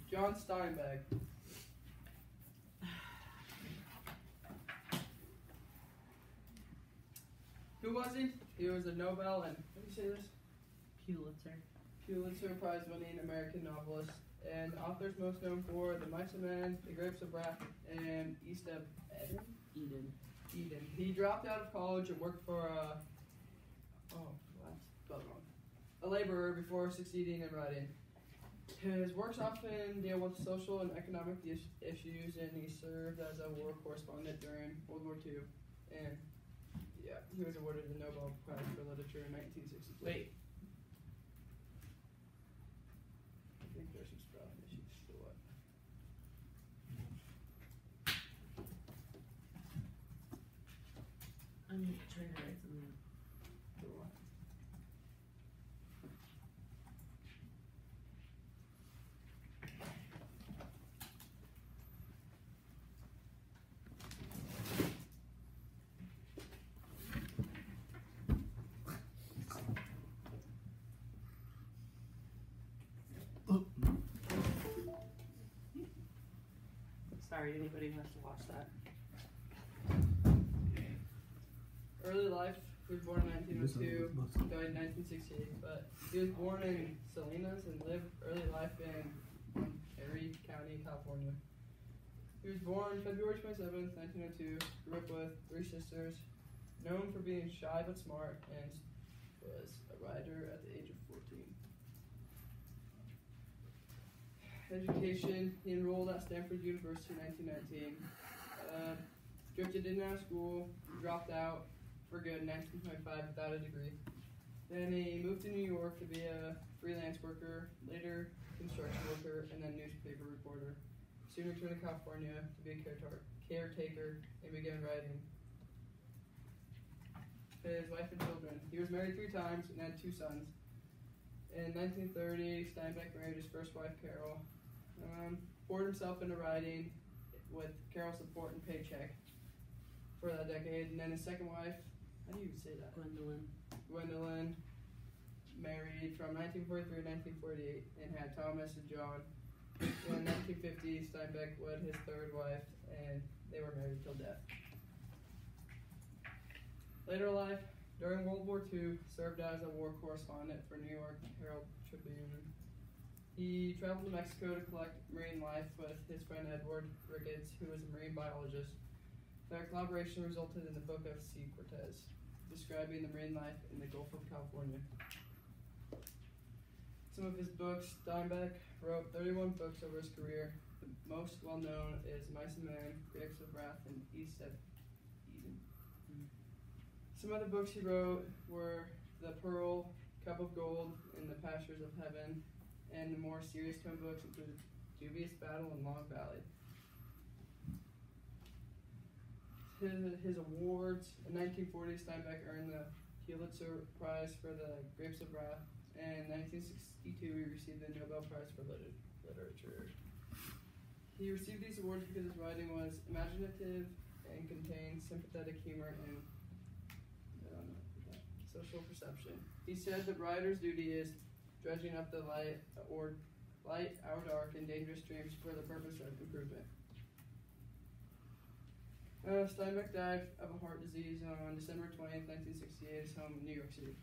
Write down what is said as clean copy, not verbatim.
John Steinbeck. Who was he? He was a Nobel and, how do you say this? Pulitzer Prize-winning American novelist and authors most known for The Mice and Men, The Grapes of Wrath, and East of Eden. He dropped out of college and worked for a laborer before succeeding in writing. His works often deal with social and economic issues, and he served as a war correspondent during World War II. And yeah, he was awarded the Nobel Prize for Literature in 1962. Wait. I think there's some spelling issues. So what? I'm trying to write something. So what? Sorry, anybody who has to watch that. Early life, he was born in 1902, died in 1968, but he was born in Salinas and lived early life in Reilly County, California. He was born February 27th, 1902, grew up with 3 sisters, known for being shy but smart, and was a writer at the age of 14. Education, he enrolled at Stanford University in 1919, drifted in and out of school, dropped out for good in 1925 without a degree. Then he moved to New York to be a freelance worker, later construction worker, and then newspaper reporter. Soon returned to California to be a caretaker and began writing. His wife and children. He was married 3 times and had 2 sons. In 1930, Steinbeck married his first wife, Carol. Poured himself into writing with Carol's support and paycheck for that decade. And then his second wife, how do you say that? Gwendolyn, married from 1943 to 1948 and had Thomas and John. In 1950, Steinbeck wed his 3rd wife and they were married till death. Later life, during World War II, served as a war correspondent for New York Herald Tribune. He traveled to Mexico to collect marine life with his friend Edward Ricketts, who was a marine biologist. Their collaboration resulted in the book of Sea Cortez, describing the marine life in the Gulf of California. Some of his books, Steinbeck wrote 31 books over his career. The most well-known is Mice and Men, Grapes of Wrath, and East of Eden. Some other books he wrote were The Pearl, Cup of Gold, and The Pastures of Heaven, and the more serious tone books include Dubious Battle and Long Valley. His awards, in 1940, Steinbeck earned the Pulitzer Prize for The Grapes of Wrath, and in 1962 he received the Nobel Prize for Literature. He received these awards because his writing was imaginative and contained sympathetic humor and social perception. He said the writer's duty is dredging up the light our dark and dangerous streams for the purpose of improvement. Steinbeck died of a heart disease on December 20th, 1968, at his home in New York City.